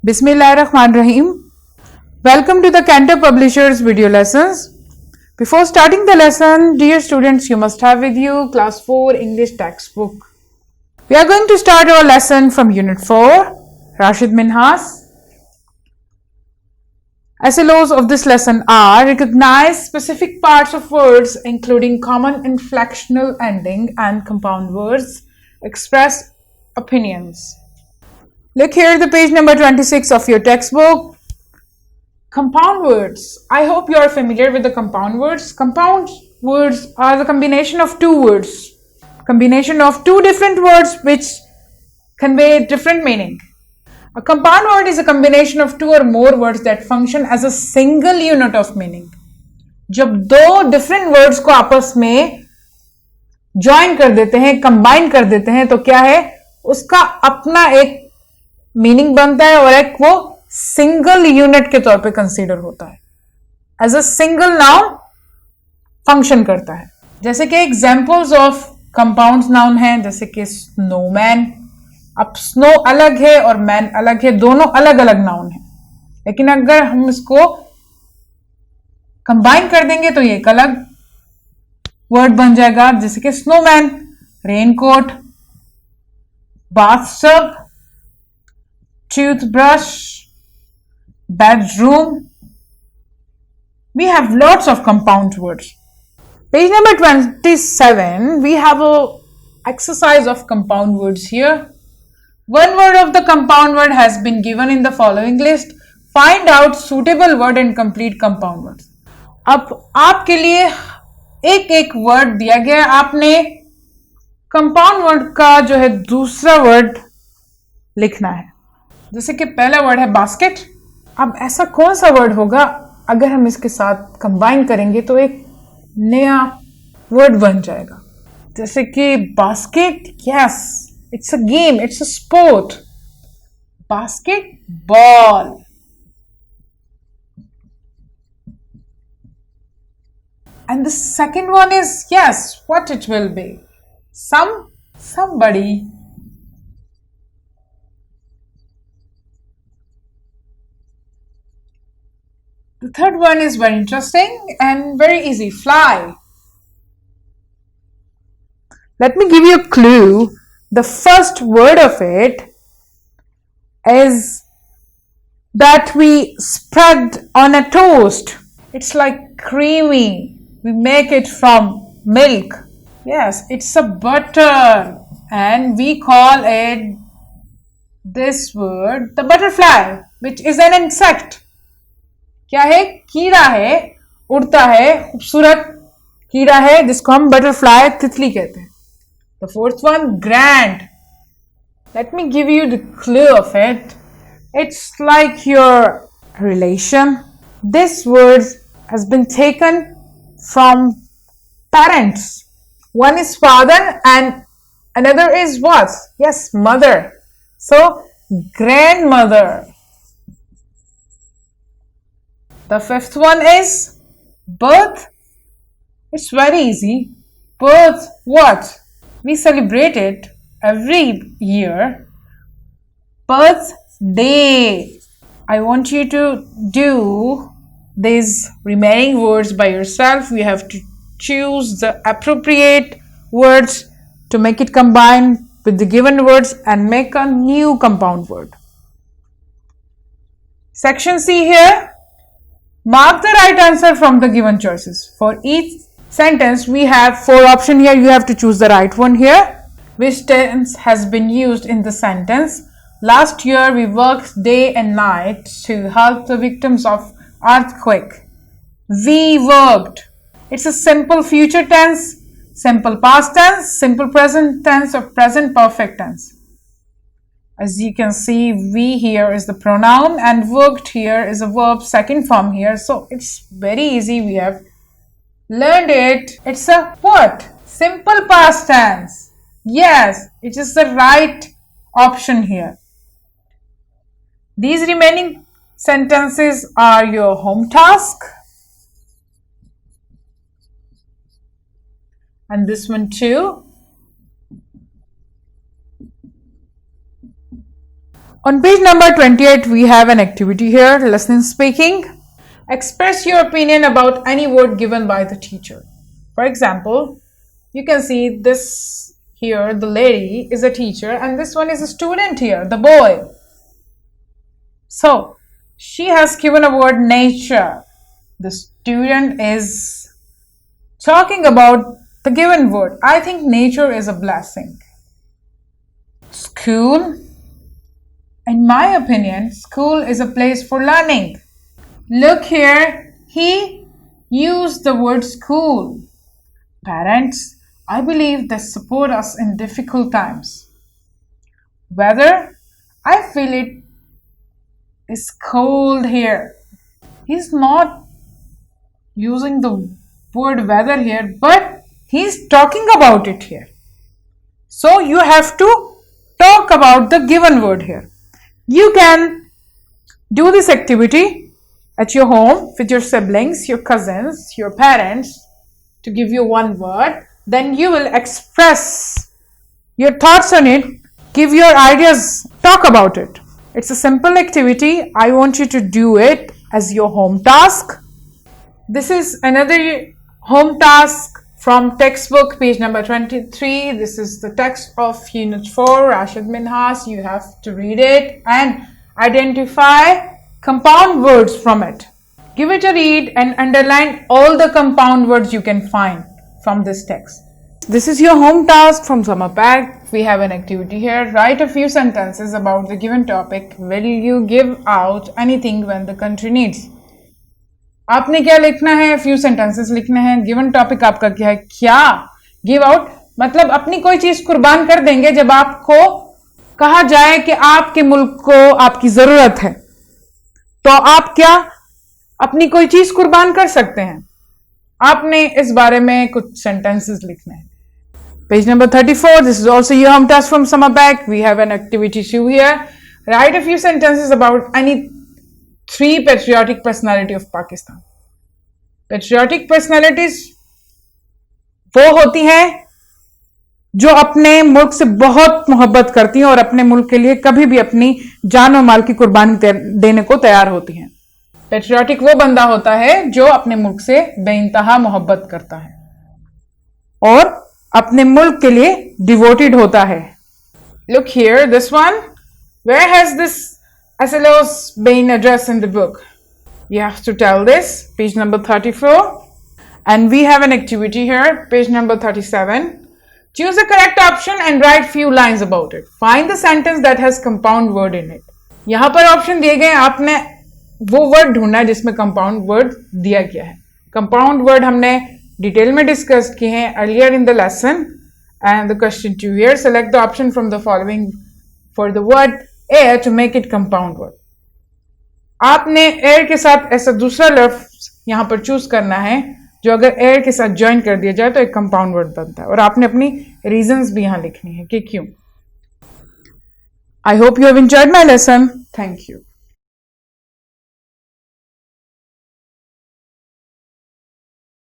Bismillahirrahmanirrahim. Welcome to the Cantab Publishers video lessons. Before starting the lesson, dear students, you must have with you class 4 English textbook. We are going to start our lesson from unit 4, Rashid Minhas. SLOs of this lesson are: recognize specific parts of words including common inflectional ending and compound words, express opinions. Look here, the page number 26 of your textbook. Compound words. I hope you are familiar with the compound words. Compound words are the combination of two words. Combination of two different words which convey different meaning. A compound word is a combination of two or more words that function as a single unit of meaning. जब दो different words को आपस में join कर देते हैं, combine कर देते हैं, तो क्या है? उसका अपना एक मीनिंग बनता है और एक वो सिंगल यूनिट के तौर पे कंसीडर होता है, as a single noun function करता है. जैसे कि एग्जांपल्स ऑफ कंपाउंड नाउन हैं, जैसे कि स्नोमैन. अब स्नो अलग है और मैन अलग है, दोनों अलग अलग नाउन है, लेकिन अगर हम इसको कंबाइन कर देंगे तो ये एक अलग वर्ड बन जाएगा. जैसे कि snowman, raincoat, bathtub, toothbrush, bedroom. We have lots of compound words. Page number 27, we have a exercise of compound words here. One word of the compound word has been given in the following list. Find out suitable word and complete compound words. अब आपके लिए एक एक word दिया गया, आपने compound word का जो है दूसरा वर्ड लिखना है. जैसे कि पहला वर्ड है बास्केट. अब ऐसा कौन सा वर्ड होगा अगर हम इसके साथ कंबाइन करेंगे तो एक नया वर्ड बन जाएगा. जैसे कि basket, yes, it's a game, it's a sport. Basket ball. And the second one is, yes, what it will be, somebody. The third one is very interesting and very easy. Fly. Let me give you a clue. The first word of it is that we spread on a toast. It's like creamy. We make it from milk. Yes, it's a butter, and we call it, this word, the butterfly, which is an insect. क्या है? कीड़ा है, उड़ता है, खूबसूरत कीड़ा है जिसको हम बटरफ्लाई, तितली कहते हैं. The fourth one, grand. Let me give you the clue of it. It's like your relation. This word has been taken from parents. One is father and another is what? Yes, mother. So, grandmother. The fifth one is birth. It's very easy. Birth, what? We celebrate it every year. Birthday. I want you to do these remaining words by yourself. You have to choose the appropriate words to make it combine with the given words and make a new compound word. Section C here. Mark the right answer from the given choices. For each sentence, we have 4 options here. You have to choose the right one here. Which tense has been used in the sentence? Last year, we worked day and night to help the victims of earthquake. We worked. It's a simple future tense, simple past tense, simple present tense, or present perfect tense. As you can see, we here is the pronoun and worked here is a verb, second form here. So it's very easy. We have learned it. It's a what? Simple past tense. Yes, it is the right option here. These remaining sentences are your home task. And this one too. On page number 28, we have an activity here, listening speaking. Express your opinion about any word given by the teacher. For example, you can see this here, the lady is a teacher and this one is a student here, the boy. So, she has given a word nature. The student is talking about the given word. I think nature is a blessing. School. In my opinion, school is a place for learning. Look here, he used the word school. Parents, I believe they support us in difficult times. Weather, I feel it is cold here. He's not using the word weather here, but he's talking about it here. So you have to talk about the given word here. You can do this activity at your home with your siblings, your cousins, your parents to give you one word. Then you will express your thoughts on it, give your ideas, talk about it. It's a simple activity. I want you to do it as your home task. This is another home task from textbook, page number 23. This is the text of Unit 4, Rashid Minhas. You have to read it and identify compound words from it. Give it a read and underline all the compound words you can find from this text. This is your home task from summer pack. We have an activity here. Write a few sentences about the given topic. Will you give out anything when the country needs? आपने क्या लिखना है? Few sentences लिखने हैं. Given topic आपका क्या है? क्या गिव आउट मतलब अपनी कोई चीज कुर्बान कर देंगे जब आपको कहा जाए कि आपके मुल्क को आपकी जरूरत है, तो आप क्या अपनी कोई चीज कुर्बान कर सकते हैं. आपने इस बारे में कुछ सेंटेंसेस लिखने हैं. Page number 34. This is also your home task from summer pack. We have an activity shoe here. Write a few sentences about any 3 patriotic personality of Pakistan. Patriotic personalities वो होती हैं जो अपने मुल्क से बहुत मोहब्बत करती हैं और अपने मुल्क के लिए कभी भी अपनी जान और माल की कुर्बानी देने को तैयार होती हैं. पेट्रियाटिक वो बंदा होता है जो अपने मुल्क से बेइंतहा मोहब्बत करता है और अपने मुल्क के लिए डिवोटेड होता है. Look here, this one. Where has this SLO's been addressed in the book? You have to tell this. Page number 34. And we have an activity here. Page number 37. Choose the correct option and write few lines about it. Find the sentence that has compound word in it. यहाँ पर option दिए गए, आपने वो word ढूंढना है जिसमें compound word दिया गया है. कंपाउंड वर्ड हमने डिटेल में डिस्कस किए हैं earlier in the lesson. And the question two here, select the option from the following for the word air to make it compound word. आपने एयर के साथ ऐसा दूसरा लफ्ज यहां पर चूज करना है जो अगर एयर के साथ ज्वाइन कर दिया जाए तो एक कंपाउंड वर्ड बनता है और आपने अपनी रीजंस भी यहां लिखनी है कि क्यों. I hope you have enjoyed my lesson. Thank you.